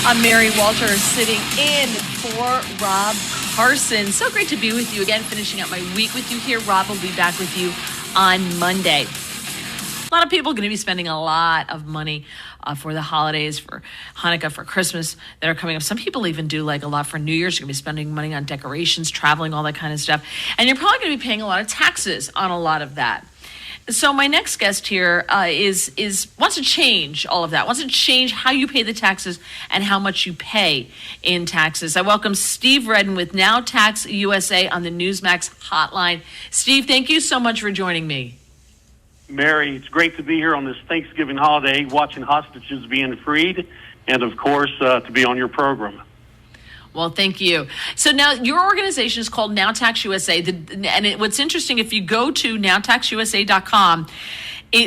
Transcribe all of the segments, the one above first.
I'm Mary Walters sitting in for Rob Carson. So great to be with you again, finishing up my week with you here. Rob will be back with you on Monday. A lot of people are going to be spending a lot of money for the holidays, for Hanukkah, for Christmas that are coming up. Some people even do like a lot for New Year's. You're going to be spending money on decorations, traveling, all that kind of stuff. And you're probably going to be paying a lot of taxes on a lot of that. So my next guest here is wants to change all of that, wants to change how you pay the taxes and how much you pay in taxes. I welcome Steve Redden with Now Tax USA on the Newsmax hotline. Steve, thank you so much for joining me. Mary, it's great to be here on this Thanksgiving holiday, watching hostages being freed, and of course, to be on your program. Well, thank you. So now your organization is called Now Tax USA. What's interesting, if you go to nowtaxusa.com,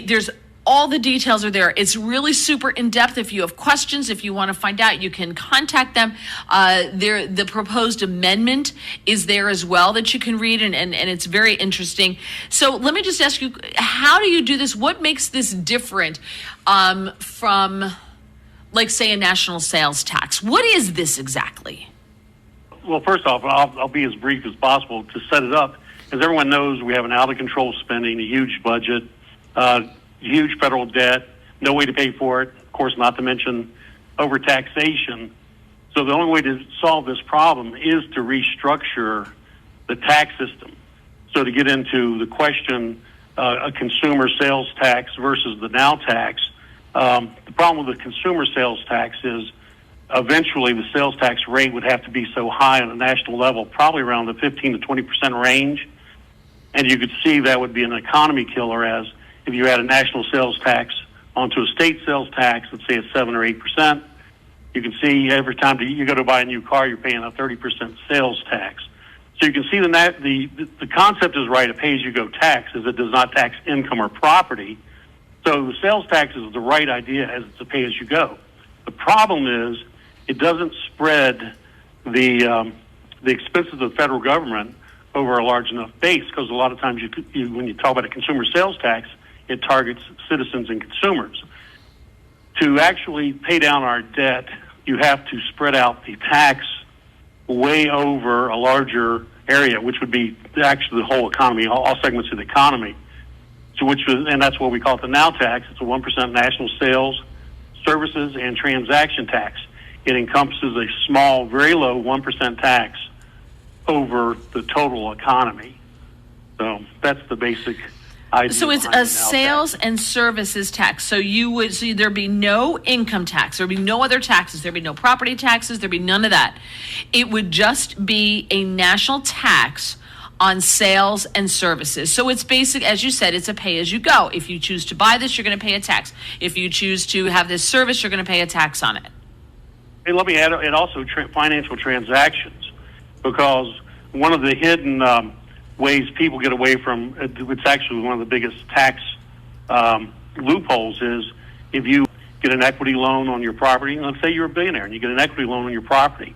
there's all the details are there. It's really super in-depth. If you have questions, if you want to find out, you can contact them. The proposed amendment is there as well that you can read, and it's very interesting. So let me just ask you, how do you do this? What makes this different from, like, say, a national sales tax? What is this exactly? Well, first off, I'll be as brief as possible to set it up. As everyone knows, we have an out-of-control spending, a huge budget, huge federal debt, no way to pay for it, of course, not to mention overtaxation. So the only way to solve this problem is to restructure the tax system. So to get into the question, a consumer sales tax versus the now tax, the problem with the consumer sales tax is eventually the sales tax rate would have to be so high on a national level, probably around the 15 to 20% range. And you could see that would be an economy killer, as if you add a national sales tax onto a state sales tax, let's say it's 7 or 8%, you can see every time you go to buy a new car, you're paying a 30% sales tax. So you can see the concept is right. A pay-as-you-go tax, as it does not tax income or property. So the sales tax is the right idea, as it's a pay-as-you-go. The problem is it doesn't spread the expenses of the federal government over a large enough base, because a lot of times when you talk about a consumer sales tax, it targets citizens and consumers. To actually pay down our debt, you have to spread out the tax way over a larger area, which would be actually the whole economy, all segments of the economy. And that's what we call it the now tax. It's a 1% national sales, services, and transaction tax. It encompasses a small, very low 1% tax over the total economy. So that's the basic idea. So it's a sales and services tax. So there'd be no income tax. There'd be no other taxes. There'd be no property taxes. There'd be none of that. It would just be a national tax on sales and services. So it's basic, as you said, it's a pay-as-you-go. If you choose to buy this, you're going to pay a tax. If you choose to have this service, you're going to pay a tax on it. Hey, let me add, it also financial transactions, because one of the hidden ways people get away from, it's actually one of the biggest tax loopholes, is if you get an equity loan on your property. Let's say you're a billionaire and you get an equity loan on your property.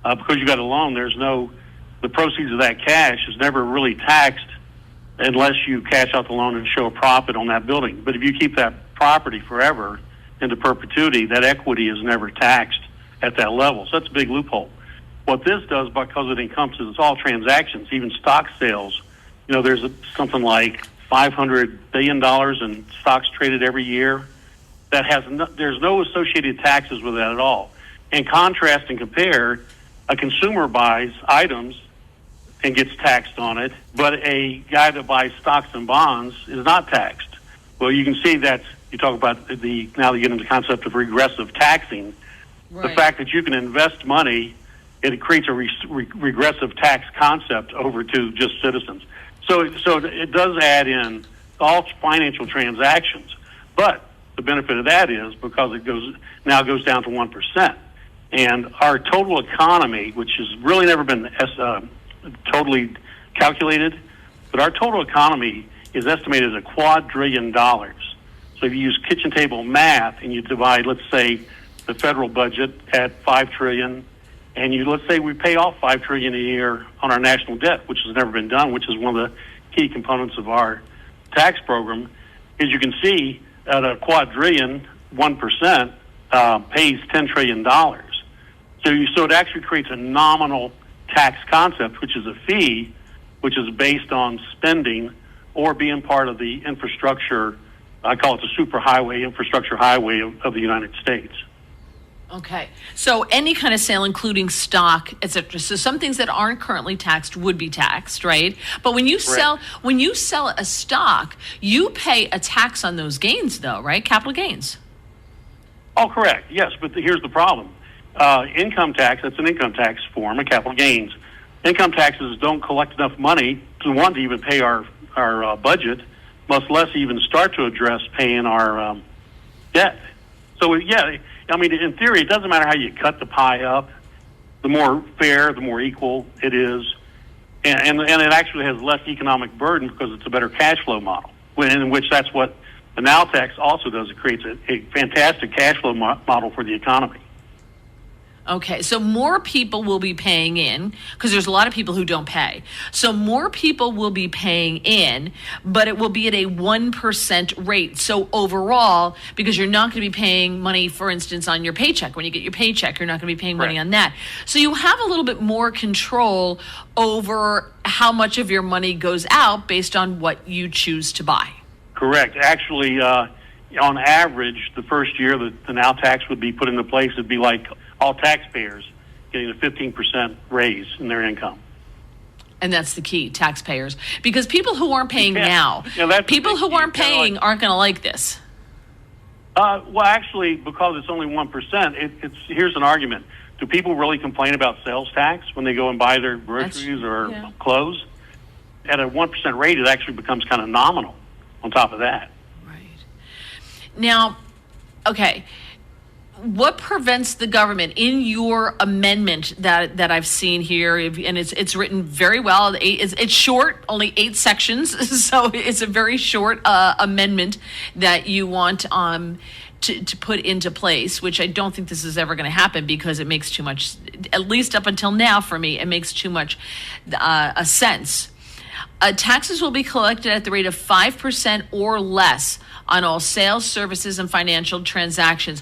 Because you got a loan, the proceeds of that cash is never really taxed unless you cash out the loan and show a profit on that building. But if you keep that property forever into perpetuity, that equity is never taxed at that level. So that's a big loophole. What this does, because it encompasses all transactions, even stock sales, there's something like $500 billion in stocks traded every year. There's no associated taxes with that at all. And contrast and compare, a consumer buys items and gets taxed on it, but a guy that buys stocks and bonds is not taxed. Well, you can see that you talk about now you get into the concept of regressive taxing. Right. The fact that you can invest money, it creates a regressive tax concept over to just citizens. So it does add in all financial transactions. But the benefit of that is because it goes down to 1%. And our total economy, which has really never been totally calculated, but our total economy is estimated at $2 quadrillion. So if you use kitchen table math and you divide, let's say, the federal budget at $5 trillion, and let's say we pay off $5 trillion a year on our national debt, which has never been done, which is one of the key components of our tax program, as you can see, at a quadrillion, 1% pays $10 trillion. So it actually creates a nominal tax concept, which is a fee, which is based on spending or being part of the infrastructure. I call it the superhighway, infrastructure highway of the United States. Okay. So any kind of sale, including stock, et cetera. So some things that aren't currently taxed would be taxed, right? But when you sell a stock, you pay a tax on those gains, though, right? Capital gains. Oh, correct. Yes, but here's the problem. Income tax, that's an income tax form, a capital gains. Income taxes don't collect enough money to even pay our budget, much less even start to address paying our debt. So, yeah, I mean, in theory, it doesn't matter how you cut the pie up. The more fair, the more equal it is. And it actually has less economic burden because it's a better cash flow model, in which that's what the now tax also does. It creates a fantastic cash flow model for the economy. Okay, so more people will be paying in because there's a lot of people who don't pay. So more people will be paying in, but it will be at a 1% rate. So overall, because you're not going to be paying money, for instance, on your paycheck. When you get your paycheck, you're not going to be paying money on that. So you have a little bit more control over how much of your money goes out based on what you choose to buy. Correct. Actually, on average, the first year that the now tax would be put into place, it'd be like all taxpayers getting a 15% raise in their income. And that's the key, taxpayers. Because people who aren't paying people who aren't paying aren't going to like this. Well, actually, because it's only 1%, here's an argument. Do people really complain about sales tax when they go and buy their groceries or clothes? At a 1% rate, it actually becomes kind of nominal on top of that. Right. Now, okay. What prevents the government in your amendment that I've seen here, and it's written very well. It's short, only 8 sections, so it's a very short amendment that you want to put into place, which I don't think this is ever going to happen because it makes too much, at least up until now for me, it makes too much a sense. Taxes will be collected at the rate of 5% or less on all sales, services, and financial transactions.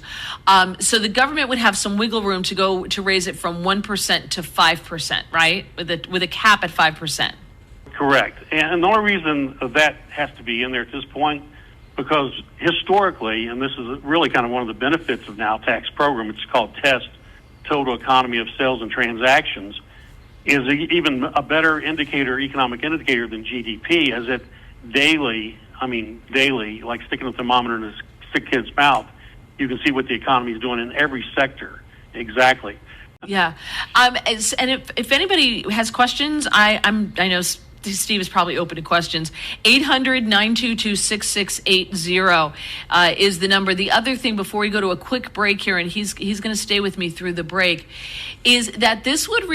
So the government would have some wiggle room to raise it from 1% to 5%, right? With a cap at 5%. Correct. And the only reason that has to be in there at this point, because historically, and this is really kind of one of the benefits of now tax program, it's called TEST, Total Economy of Sales and Transactions, is even a better economic indicator than GDP, as it daily, like sticking a thermometer in a sick kid's mouth, you can see what the economy is doing in every sector. Exactly. Yeah. And if anybody has questions, I know Steve is probably open to questions. 800-922-6680 is the number. The other thing before we go to a quick break here, and he's going to stay with me through the break, is that this would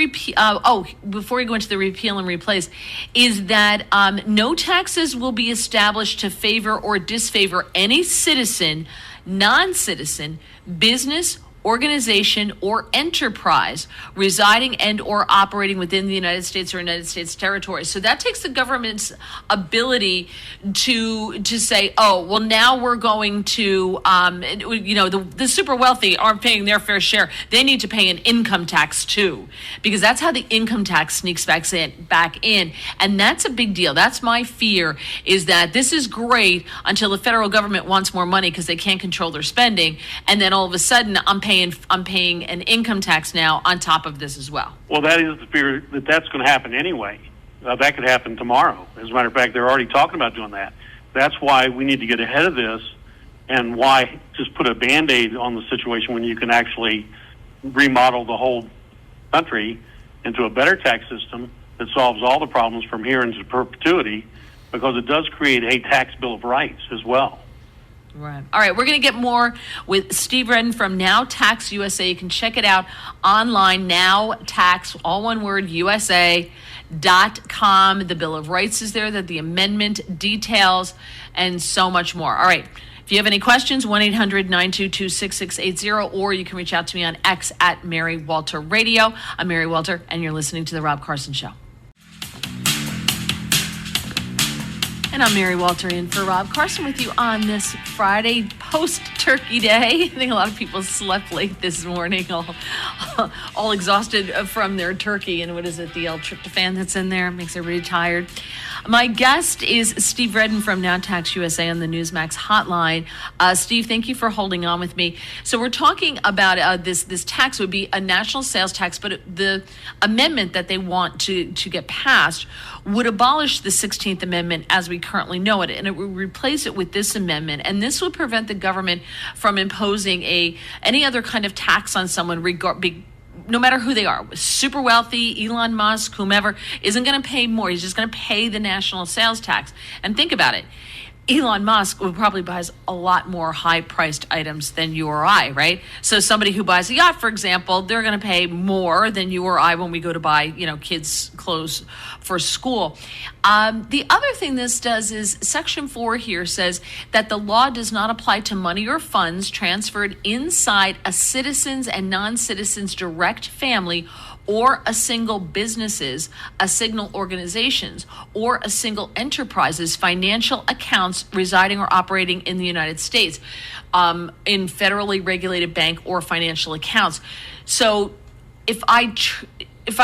before we go into the repeal and replace, is that no taxes will be established to favor or disfavor any citizen, non-citizen, business, organization, or enterprise residing and or operating within the United States or United States territory. So that takes the government's ability to say, oh, well, now we're going to, the super wealthy aren't paying their fair share. They need to pay an income tax too, because that's how the income tax sneaks back in. And that's a big deal. That's my fear, is that this is great until the federal government wants more money because they can't control their spending. And then all of a sudden, I'm paying an income tax now on top of this as well. Well, that is the fear that's going to happen anyway. That could happen tomorrow. As a matter of fact, they're already talking about doing that. That's why we need to get ahead of this, and why just put a Band-Aid on the situation when you can actually remodel the whole country into a better tax system that solves all the problems from here into perpetuity, because it does create a tax bill of rights as well. Right. All right. We're going to get more with Steve Redden from Now Tax USA. You can check it out online, Now Tax, all one word, USA.com. The Bill of Rights is there, that the amendment details, and so much more. All right. If you have any questions, 1-800-922-6680, or you can reach out to me on X at Mary Walter Radio. I'm Mary Walter, and you're listening to The Rob Carson Show. And And I'm Mary Walter in for Rob Carson with you on this Friday post-Turkey Day. I think a lot of people slept late this morning, all exhausted from their turkey. And what is it, the L-tryptophan that's in there? Makes everybody tired. My guest is Steve Redden from Now Tax USA on the Newsmax hotline. Steve, thank you for holding on with me. So we're talking about this tax would be a national sales tax, but the amendment that they want to get passed would abolish the 16th Amendment as we currently know it, and it would replace it with this amendment. And this would prevent the government from imposing any other kind of tax on someone, no matter who they are, super wealthy, Elon Musk, whomever, isn't going to pay more. He's just going to pay the national sales tax. And think about it. Elon Musk would probably buys a lot more high-priced items than you or I, right? So somebody who buys a yacht, for example, they're going to pay more than you or I when we go to buy, kids' clothes for school. The other thing this does is Section 4 here says that the law does not apply to money or funds transferred inside a citizen's and non-citizen's direct family or a single business's, a single organization's, or a single enterprise's financial accounts residing or operating in the United States, in federally regulated bank or financial accounts. So if I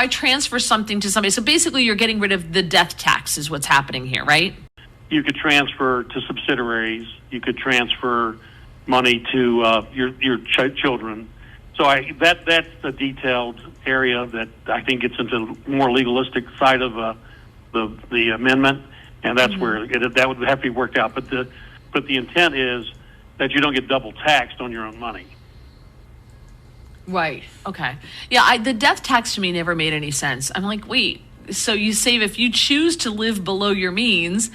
transfer something to somebody, so basically you're getting rid of the death tax is what's happening here, right? You could transfer to subsidiaries. You could transfer money to your children. So that's the detailed area that I think gets into the more legalistic side of the amendment, and that's where that would have to be worked out. But the intent is that you don't get double taxed on your own money. Right. Okay. Yeah. The death tax to me never made any sense. I'm like, wait. So you save if you choose to live below your means,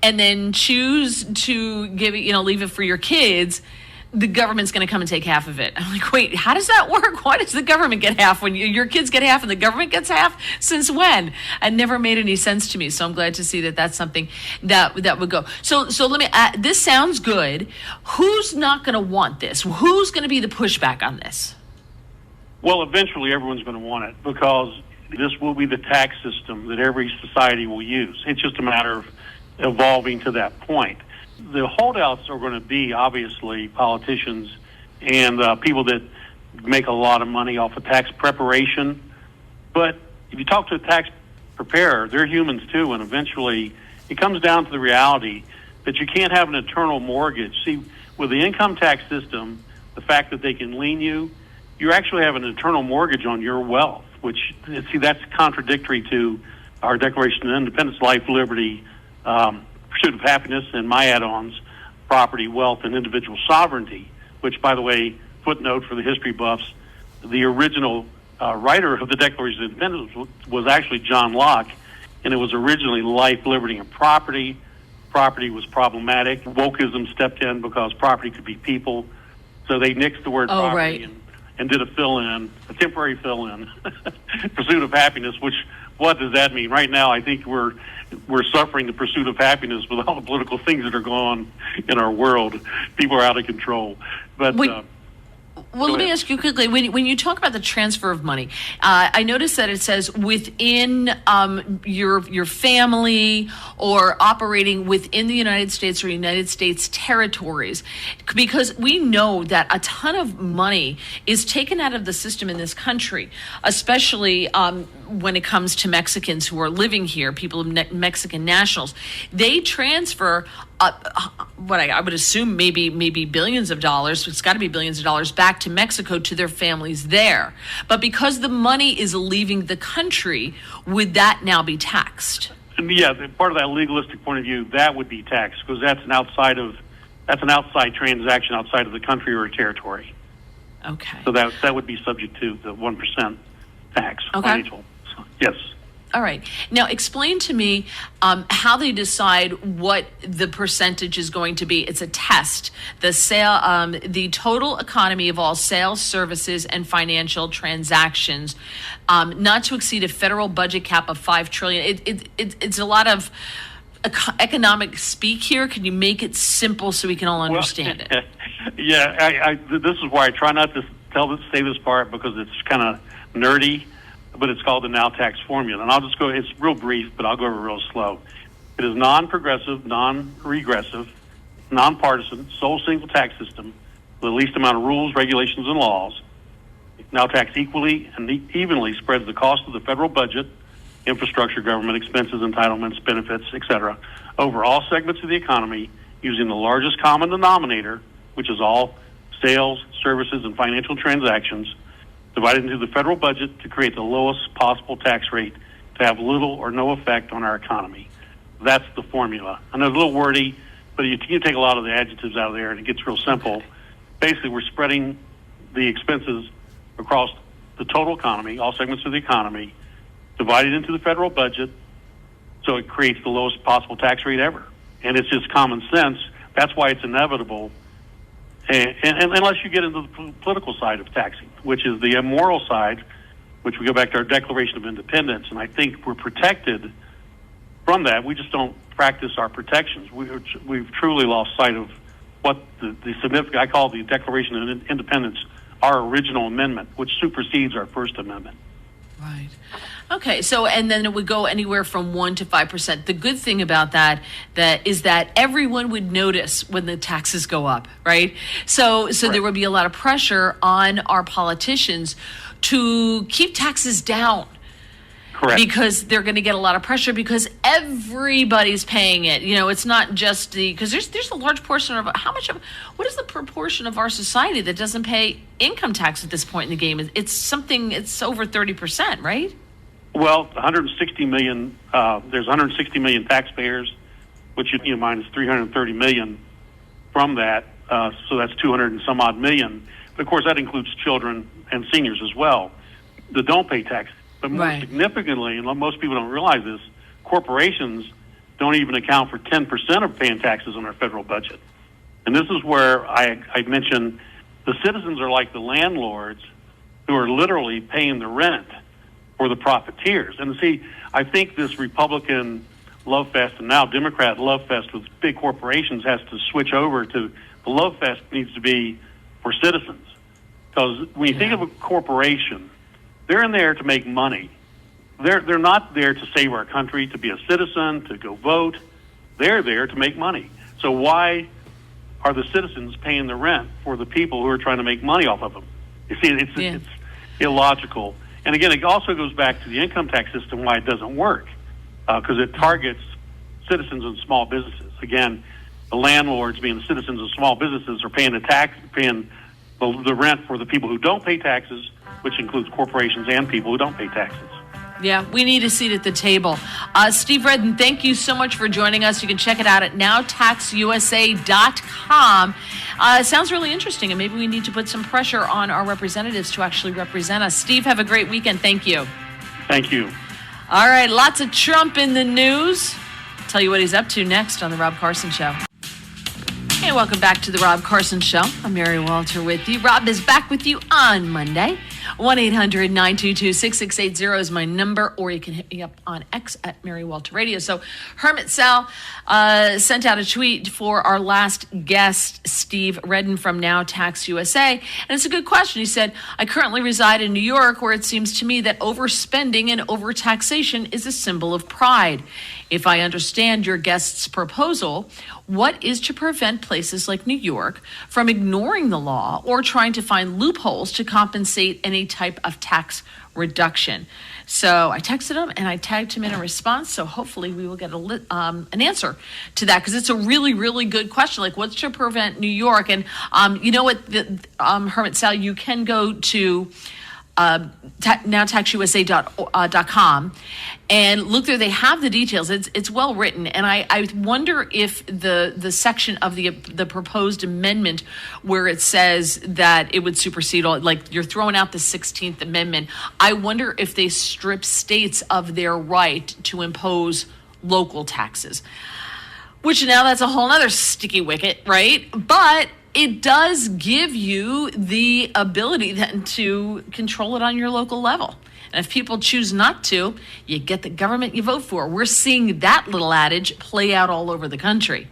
and then choose to give it, leave it for your kids, the government's going to come and take half of it. I'm like, wait, how does that work? Why does the government get half when your kids get half and the government gets half? Since when? It never made any sense to me. So I'm glad to see that that's something that would go. So let me, this sounds good. Who's not going to want this? Who's going to be the pushback on this? Well, eventually everyone's going to want it because this will be the tax system that every society will use. It's just a matter of evolving to that point. The holdouts are going to be, obviously, politicians and people that make a lot of money off of tax preparation. But if you talk to a tax preparer, they're humans too, and eventually it comes down to the reality that you can't have an eternal mortgage. See, with the income tax system, the fact that they can lien you, you actually have an eternal mortgage on your wealth, which, see, that's contradictory to our Declaration of Independence, life, liberty, pursuit of happiness, and my add-ons, property, wealth, and individual sovereignty, which, by the way, footnote for the history buffs, the original writer of the Declaration of Independence was actually John Locke, and it was originally life, liberty, and property. Property was problematic. Wokeism stepped in because property could be people, so they nixed the word property and did a fill-in, a temporary fill-in, pursuit of happiness, which, what does that mean? Right now, I think we're suffering the pursuit of happiness with all the political things that are going on in our world. People are out of control. But let me ask you quickly, when you talk about the transfer of money, I noticed that it says within your family or operating within the United States or United States territories, because we know that a ton of money is taken out of the system in this country, especially when it comes to Mexicans who are living here, people of Mexican nationals. They transfer what I would assume maybe billions of dollars, it's got to be billions of dollars, back to Mexico to their families there. But because the money is leaving the country, would that now be taxed? Yeah, part of that legalistic point of view, that would be taxed because that's an outside transaction outside of the country or a territory. Okay. So that would be subject to the 1% tax. Okay. Financial. So, yes. All right. Now, explain to me how they decide what the percentage is going to be. It's a test. The total economy of all sales, services, and financial transactions, not to exceed a federal budget cap of $5 trillion. It's a lot of economic speak here. Can you make it simple so we can all understand it? Yeah, this is why I try not to say this part because it's kind of nerdy. But it's called the Now Tax formula. And I'll just go, it's real brief, but I'll go real slow. It is non-progressive, non-regressive, nonpartisan, sole single tax system with the least amount of rules, regulations, and laws. It now tax equally and evenly spreads the cost of the federal budget, infrastructure, government expenses, entitlements, benefits, etc., over all segments of the economy using the largest common denominator, which is all sales, services, and financial transactions, divided into the federal budget to create the lowest possible tax rate to have little or no effect on our economy. That's the formula. I know it's a little wordy, but you take a lot of the adjectives out of there and it gets real simple. Basically, we're spreading the expenses across the total economy, all segments of the economy, divided into the federal budget, so it creates the lowest possible tax rate ever. And it's just common sense. That's why it's inevitable. And unless you get into the political side of taxing, which is the immoral side, which we go back to our Declaration of Independence, and I think we're protected from that. We just don't practice our protections. We've truly lost sight of what the significant, I call the Declaration of Independence, our original amendment, which supersedes our First Amendment. Right. Okay. So, and then it would go anywhere from 1% to 5%. The good thing about that is that everyone would notice when the taxes go up, right? So Right. there would be a lot of pressure on our politicians to keep taxes down. Correct. Because they're going to get a lot of pressure because everybody's paying it. You know, it's not just because there's a large portion of what is the proportion of our society that doesn't pay income tax at this point in the game? It's over 30%, right? Well, 160 million, there's 160 million taxpayers, which minus 330 million from that. So that's 200 and some odd million. But of course, that includes children and seniors as well that don't pay taxes. But more significantly, and most people don't realize this, corporations don't even account for 10% of paying taxes on our federal budget. And this is where I mentioned the citizens are like the landlords who are literally paying the rent for the profiteers. And see, I think this Republican love fest and now Democrat love fest with big corporations has to switch over to the love fest needs to be for citizens. Because when you think of a corporation, they're in there to make money. They're not there to save our country, to be a citizen, to go vote. They're there to make money. So why are the citizens paying the rent for the people who are trying to make money off of them? You see, it's illogical. And again, it also goes back to the income tax system, why it doesn't work, because it targets citizens and small businesses. Again, the landlords, being the citizens of small businesses, are paying the rent for the people who don't pay taxes, which includes corporations and people who don't pay taxes. Yeah, we need a seat at the table. Steve Redden, thank you so much for joining us. You can check it out at nowtaxusa.com. It sounds really interesting, and maybe we need to put some pressure on our representatives to actually represent us. Steve, have a great weekend. Thank you. Thank you. All right, lots of Trump in the news. I'll tell you what he's up to next on The Rob Carson Show. Hey, welcome back to The Rob Carson Show. I'm Mary Walter with you. Rob is back with you on Monday. 1-800-922-6680 is my number, or you can hit me up on X at Mary Walter Radio. So Hermit Sal sent out a tweet for our last guest, Steve Redden from Now Tax USA. And it's a good question. He said, I currently reside in New York, where it seems to me that overspending and overtaxation is a symbol of pride. If I understand your guest's proposal, what is to prevent places like New York from ignoring the law or trying to find loopholes to compensate any type of tax reduction? So I texted him and I tagged him in a response. So hopefully we will get an answer to that, because it's a really, really good question. Like, what's to prevent New York? And you know what, Hermit Sal, you can go to nowtaxusa.com and look there. They have the details. It's well written, and I wonder if the section of the proposed amendment where it says that it would supersede all, like you're throwing out the 16th Amendment, I wonder if they strip states of their right to impose local taxes, which now that's a whole other sticky wicket, right? But it does give you the ability then to control it on your local level. And if people choose not to, you get the government you vote for. We're seeing that little adage play out all over the country.